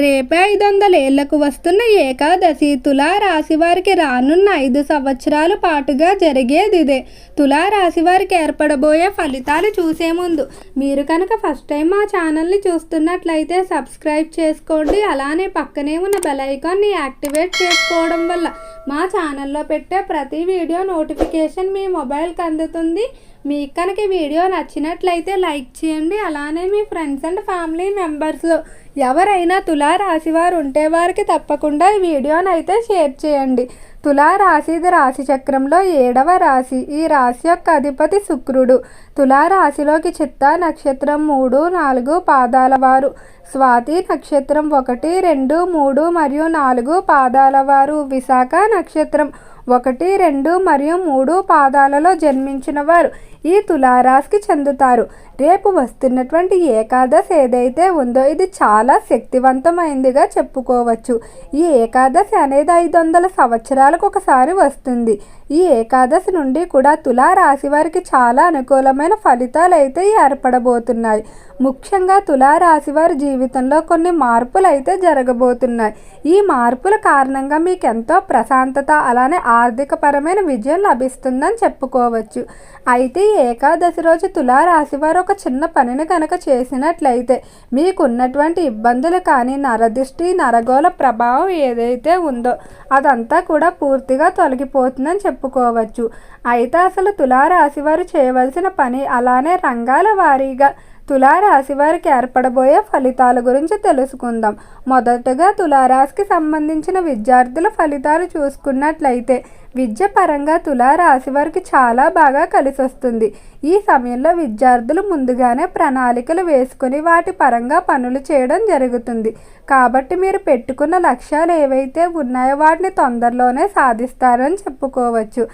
రేపే 500 ఏళ్లకు వస్తున్న ఏకాదశి తులారాశి వారికి రానున్న 5 సంవత్సరాల పాటుగా జరిగేది ఇదే. తులారాశి వారికి ఏర్పడబోయే ఫలితాలు చూసే ముందు మీరు కనుక ఫస్ట్ టైం మా ఛానల్ని చూస్తున్నట్లయితే సబ్స్క్రైబ్ చేసుకోండి. అలానే పక్కనే ఉన్న బెల్ ఐకాన్ని యాక్టివేట్ చేసుకోవడం వల్ల మా ఛానల్లో పెట్టే ప్రతి వీడియో నోటిఫికేషన్ మీ మొబైల్కి అందుతుంది. మీకు కనుక వీడియో నచ్చినట్లయితే లైక్ చేయండి. అలానే మీ ఫ్రెండ్స్ అండ్ ఫ్యామిలీ మెంబర్స్లో ఎవరైనా తులారాశి వారు ఉంటే వారికి తప్పకుండా ఈ వీడియోని అయితే షేర్ చేయండి. తులారాశి ఇది రాశి చక్రంలో 7వ రాశి. ఈ రాశి యొక్క అధిపతి శుక్రుడు. తులారాశిలోకి చిత్తా నక్షత్రం 3, 4 పాదాల వారు, స్వాతి నక్షత్రం 1, 2, 3 మరియు 4 పాదాల వారు, విశాఖ నక్షత్రం 1, 2 మరియు 3 పాదాలలో జన్మించిన వారు ఈ తులారాశికి చెందుతారు. రేపు వస్తున్నటువంటి ఏకాదశి ఏదైతే ఉందో ఇది చాలా శక్తివంతమైనదిగా చెప్పుకోవచ్చు. ఈ ఏకాదశి అనేది 500 సంవత్సరాలకు ఒకసారి వస్తుంది. ఈ ఏకాదశి నుండి కూడా తులారాశి వారికి చాలా అనుకూలమైన ఫలితాలు అయితే ఏర్పడబోతున్నాయి. ముఖ్యంగా తులారాశి వారి జీవితంలో కొన్ని మార్పులు అయితే జరగబోతున్నాయి. ఈ మార్పుల కారణంగా మీకు ఎంతో ప్రశాంతత అలానే ఆర్థికపరమైన విజయం లభిస్తుందని చెప్పుకోవచ్చు. అయితే ఈ ఏకాదశి రోజు తులారాశి వారు ఒక చిన్న పనిని కనుక చేసినట్లయితే మీకున్నటువంటి ఇబ్బందులు కానీ నరదిష్టి నరగోళ ప్రభావం ఏదైతే ఉందో అదంతా కూడా పూర్తిగా తొలగిపోతుందని చెప్పుకోవచ్చు. అయితే అసలు తులారాశి వారు చేయవలసిన పని అలానే రంగాల వారీగా తులారాశి వారికి ఏర్పడబోయే ఫలితాల గురించి తెలుసుకుందాం. మొదటగా తులారాశికి సంబంధించిన విద్యార్థుల ఫలితాలు చూసుకున్నట్లయితే విద్య పరంగా తులారాశి వారికి చాలా బాగా కలిసి వస్తుంది. ఈ సమయంలో విద్యార్థులు ముందుగానే ప్రణాళికలు వేసుకుని వాటి పరంగా పనులు చేయడం జరుగుతుంది. కాబట్టి మీరు పెట్టుకున్న లక్ష్యాలు ఏవైతే ఉన్నాయో వాటిని తొందరలోనే సాధిస్తారని చెప్పుకోవచ్చు.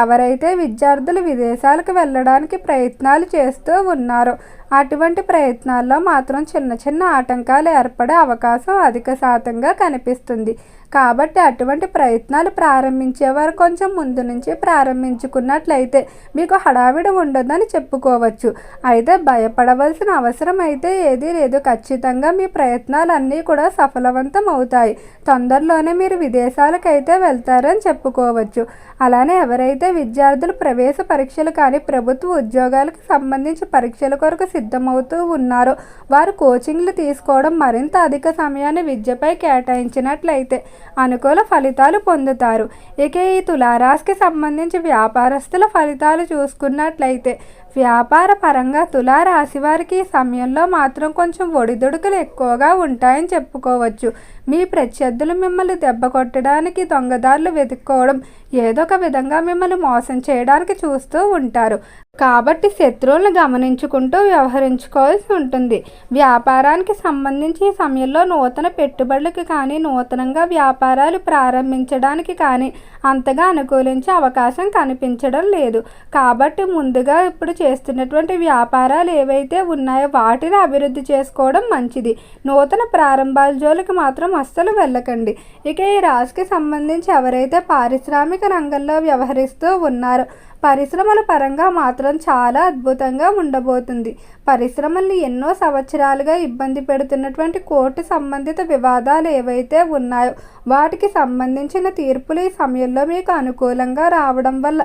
ఎవరైతే విద్యార్థులు విదేశాలకు వెళ్ళడానికి ప్రయత్నాలు చేస్తూ ఉన్నారో అటువంటి ప్రయత్నాల్లో మాత్రం చిన్న చిన్న ఆటంకాలు ఏర్పడే అవకాశం అధిక శాతంగా కనిపిస్తుంది. కాబట్టి అటువంటి ప్రయత్నాలు ప్రారంభించేవారు కొంచెం ముందు నుంచి ప్రారంభించుకున్నట్లయితే మీకు హడావిడి ఉండదని చెప్పుకోవచ్చు. అయితే భయపడవలసిన అవసరం అయితే ఏదీ లేదు. ఖచ్చితంగా మీ ప్రయత్నాలన్నీ కూడా సఫలవంతం అవుతాయి. తొందరలోనే మీరు విదేశాలకైతే వెళ్తారని చెప్పుకోవచ్చు. అలానే ఎవరైతే విద్యార్థులు ప్రవేశ పరీక్షలు కానీ ప్రభుత్వ ఉద్యోగాలకు సంబంధించి పరీక్షల కొరకు సిద్ధమవుతూ ఉన్నారో వారు కోచింగ్లు తీసుకోవడం మరింత అధిక సమయాన్ని విద్యపై కేటాయించినట్లయితే అనుకూల ఫలితాలు పొందుతారు. ఇక ఈ తులారాశికి సంబంధించి వ్యాపారస్తుల ఫలితాలు చూసుకున్నట్లయితే వ్యాపార పరంగా తులారాశి వారికి ఈ సమయంలో మాత్రం కొంచెం ఒడిదుడుకులు ఎక్కువగా ఉంటాయని చెప్పుకోవచ్చు. మీ ప్రత్యర్థులు మిమ్మల్ని దెబ్బ కొట్టడానికి దొంగదారులు వెతుక్కోవడం ఏదో ఒక విధంగా మిమ్మల్ని మోసం చేయడానికి చూస్తూ ఉంటారు. కాబట్టి శత్రువులను గమనించుకుంటూ వ్యవహరించుకోవాల్సి ఉంటుంది. వ్యాపారానికి సంబంధించి ఈ సమయంలో నూతన పెట్టుబడులకు కానీ నూతనంగా వ్యాపారాలు ప్రారంభించడానికి కానీ అంతగా అనుకూలించే అవకాశం కనిపించడం లేదు. కాబట్టి ముందుగా ఇప్పుడు చేస్తున్నటువంటి వ్యాపారాలు ఏవైతే ఉన్నాయో వాటిని అభివృద్ధి చేసుకోవడం మంచిది. నూతన ప్రారంభాల జోలికి మాత్రం అస్సలు వెళ్ళకండి. ఇక ఈ రాశికి సంబంధించి ఎవరైతే పారిశ్రామిక రంగంలో వ్యవహరిస్తూ ఉన్నారో పరిశ్రమల పరంగా మాత్రం చాలా అద్భుతంగా ఉండబోతుంది. పరిశ్రమల్ని ఎన్నో సంవత్సరాలుగా ఇబ్బంది పెడుతున్నటువంటి కోర్టు సంబంధిత వివాదాలు ఏవైతే ఉన్నాయో వాటికి సంబంధించిన తీర్పులు ఈ సమయంలో మీకు అనుకూలంగా రావడం వల్ల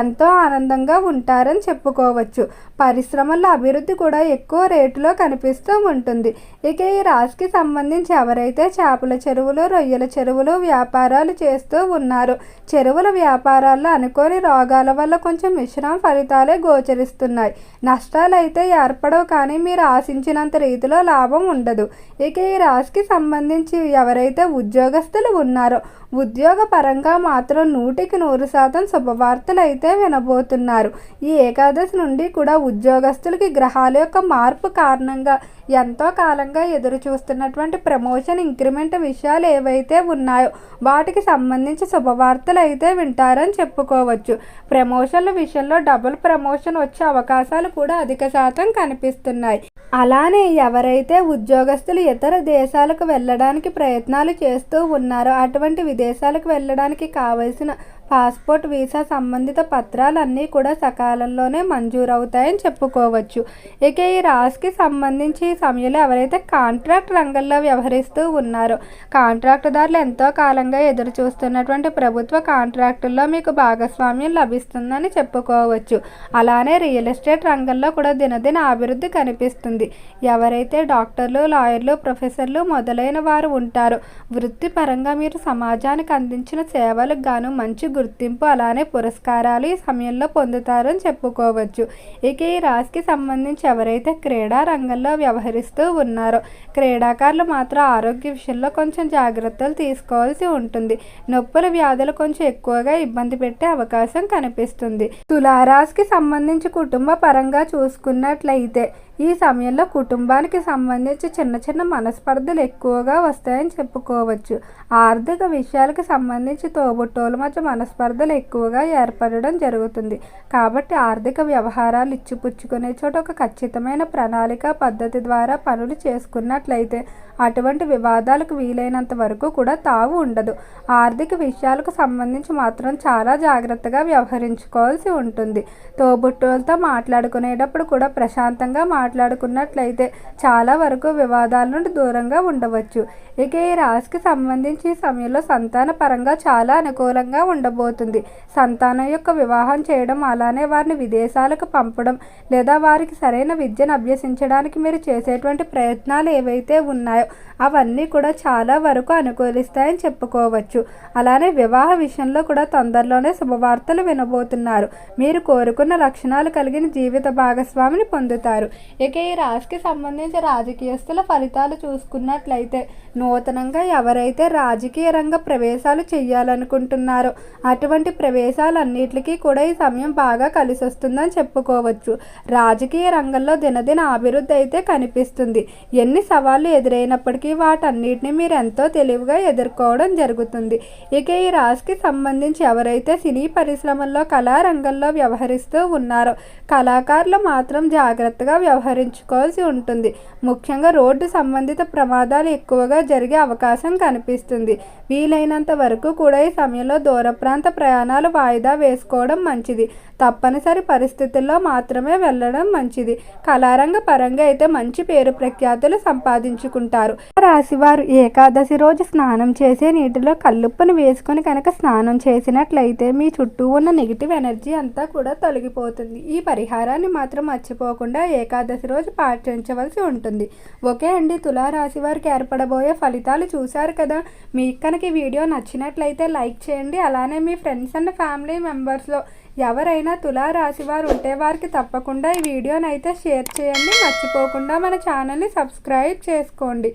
ఎంతో ఆనందంగా ఉంటారని చెప్పుకోవచ్చు. పరిశ్రమల అభివృద్ధి కూడా ఎక్కువ రేటులో కనిపిస్తూ ఉంటుంది. ఇక ఈ రాశికి సంబంధించి ఎవరైతే చేపల చెరువులు రొయ్యల చెరువులు వ్యాపారాలు చేస్తూ ఉన్నారో చెరువుల వ్యాపారాల్లో అనుకోని రోగాల వల్ల కొంచెం మిశ్రమ ఫలితాలే గోచరిస్తున్నాయి. నష్టాలు అయితే ఏర్పడవు కానీ మీరు ఆశించినంత రీతిలో లాభం ఉండదు. ఇక ఈ రాశికి సంబంధించి ఎవరైతే ఉద్యోగస్తులు ఉన్నారో ఉద్యోగ పరంగా మాత్రం 100% శుభవార్తలు అయితే వినబోతున్నారు. ఈ ఏకాదశి నుండి కూడా ఉద్యోగస్తులకి గ్రహాల యొక్క మార్పు కారణంగా ఎంతో కాలంగా ఎదురు చూస్తున్నటువంటి ప్రమోషన్ ఇంక్రిమెంట్ విషయాలు ఏవైతే ఉన్నాయో వాటికి సంబంధించి శుభవార్తలు అయితే వింటారని చెప్పుకోవచ్చు. ప్రమోషన్ల విషయంలో డబుల్ ప్రమోషన్ వచ్చే అవకాశాలు కూడా అధిక శాతం కనిపిస్తున్నాయి. అలానే ఎవరైతే ఉద్యోగస్తులు ఇతర దేశాలకు వెళ్ళడానికి ప్రయత్నాలు చేస్తూ ఉన్నారో అటువంటి విదేశాలకు వెళ్ళడానికి కావలసిన పాస్పోర్ట్, వీసా సంబంధిత పత్రాలన్నీ కూడా సకాలంలోనే మంజూరవుతాయని చెప్పుకోవచ్చు. ఇక ఈ రాశికి సంబంధించి ఈ సమయంలో ఎవరైతే కాంట్రాక్ట్ రంగంలో వ్యవహరిస్తూ ఉన్నారో, కాంట్రాక్టుదారులు ఎంతో కాలంగా ఎదురు చూస్తున్నటువంటి ప్రభుత్వ కాంట్రాక్టుల్లో మీకు భాగస్వామ్యం లభిస్తుందని చెప్పుకోవచ్చు. అలానే రియల్ ఎస్టేట్ రంగంలో కూడా దినదిన అభివృద్ధి కనిపిస్తుంది. ఎవరైతే డాక్టర్లు, లాయర్లు, ప్రొఫెసర్లు మొదలైన వారు ఉంటారో వృత్తిపరంగా మీరు సమాజానికి అందించిన సేవలకు గాను మంచి గుర్తింపు, అలానే పురస్కారాలు ఈ సమయంలో పొందుతారని చెప్పుకోవచ్చు. ఇక ఈ రాశికి సంబంధించి ఎవరైతే క్రీడా రంగంలో వ్యవహరిస్తూ ఉన్నారో క్రీడాకారులు మాత్రం ఆరోగ్య విషయంలో కొంచెం జాగ్రత్తలు తీసుకోవాల్సి ఉంటుంది. నొప్పుల వ్యాధులు కొంచెం ఎక్కువగా ఇబ్బంది పెట్టే అవకాశం కనిపిస్తుంది. తులారాశికి సంబంధించి కుటుంబ పరంగా చూసుకున్నట్లయితే ఈ సమయంలో కుటుంబానికి సంబంధించి చిన్న చిన్న మనస్పర్ధలు ఎక్కువగా వస్తాయని చెప్పుకోవచ్చు. ఆర్థిక విషయాలకు సంబంధించి తోబుట్టువుల మధ్య మనస్పర్ధలు ఎక్కువగా ఏర్పడడం జరుగుతుంది. కాబట్టి ఆర్థిక వ్యవహారాలు ఇచ్చిపుచ్చుకునే చోట ఒక ఖచ్చితమైన ప్రణాళిక పద్ధతి ద్వారా పనులు చేసుకున్నట్లయితే అటువంటి వివాదాలకు వీలైనంత వరకు కూడా తావు ఉండదు. ఆర్థిక విషయాలకు సంబంధించి మాత్రం చాలా జాగ్రత్తగా వ్యవహరించుకోవాల్సి ఉంటుంది. తోబుట్టువులతో మాట్లాడుకునేటప్పుడు కూడా ప్రశాంతంగా మాట్లాడుకున్నట్లయితే చాలా వరకు వివాదాల నుండి దూరంగా ఉండవచ్చు. ఇక ఈ రాశికి సంబంధించి ఈ సమయంలో సంతాన పరంగా చాలా అనుకూలంగా ఉండబోతుంది. సంతానం యొక్క వివాహం చేయడం, అలానే వారిని విదేశాలకు పంపడం లేదా వారికి సరైన విద్యను అభ్యసించడానికి మీరు చేసేటువంటి ప్రయత్నాలు ఏవైతే ఉన్నాయో అవన్నీ కూడా చాలా వరకు అనుకూలిస్తాయని చెప్పుకోవచ్చు. అలానే వివాహ విషయంలో కూడా తొందరలోనే శుభవార్తలు వినబోతున్నారు. మీరు కోరుకున్న లక్షణాలు కలిగిన జీవిత భాగస్వామిని పొందుతారు. ఇక ఈ రాశికి సంబంధించి రాజకీయస్తుల ఫలితాలు చూసుకున్నట్లయితే నూతనంగా ఎవరైతే రాజకీయ రంగ ప్రవేశాలు చేయాలనుకుంటున్నారో అటువంటి ప్రవేశాలన్నిటికీ కూడా ఈ సమయం బాగా కలిసి వస్తుందని చెప్పుకోవచ్చు. రాజకీయ రంగంలో దినదిన అభివృద్ధి అయితే కనిపిస్తుంది. ఎన్ని సవాళ్లు ఎదురైనప్పటికీ వాటన్నిటిని మీరు ఎంతో తెలివిగా ఎదుర్కోవడం జరుగుతుంది. ఇక ఈ రాశికి సంబంధించి ఎవరైతే సినీ పరిశ్రమల్లో కళారంగంలో వ్యవహరిస్తూ ఉన్నారో కళాకారులు మాత్రం జాగ్రత్తగా వ్యవహరించుకోవాల్సి ఉంటుంది. ముఖ్యంగా రోడ్డు సంబంధిత ప్రమాదాలు ఎక్కువగా జరిగే అవకాశం కనిపిస్తుంది. వీలైనంత వరకు కూడా ఈ సమయంలో దూర ప్రాంత ప్రయాణాలు వాయిదా వేసుకోవడం మంచిది. తప్పనిసరి పరిస్థితుల్లో మాత్రమే వెళ్ళడం మంచిది. కళారంగ పరంగా అయితే మంచి పేరు ప్రఖ్యాతులు సంపాదించుకుంటారు. రాశివారు ఏకాదశి రోజు స్నానం చేసే నీటిలో కల్లుప్పును వేసుకొని కనుక స్నానం చేసినట్లయితే మీ చుట్టూ ఉన్న నెగిటివ్ ఎనర్జీ అంతా కూడా తొలగిపోతుంది. ఈ పరిహారాన్ని మాత్రం మర్చిపోకుండా ఏకాదశి రోజు పాటించవలసి ఉంటుంది. ఓకే అండి, తులారాశి వారికి ఏర్పడబోయే ఫలితాలు చూశారు కదా. మీకు కనుక ఈ వీడియో నచ్చినట్లయితే లైక్ చేయండి. అలానే మీ ఫ్రెండ్స్ అండ్ ఫ్యామిలీ మెంబర్స్లో ఎవరైనా తులారాశి వారు ఉంటే వారికి తప్పకుండా ఈ వీడియోని అయితే షేర్ చేయండి. మర్చిపోకుండా మన ఛానల్ని సబ్స్క్రైబ్ చేసుకోండి.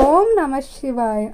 ఓం నమః శివాయ.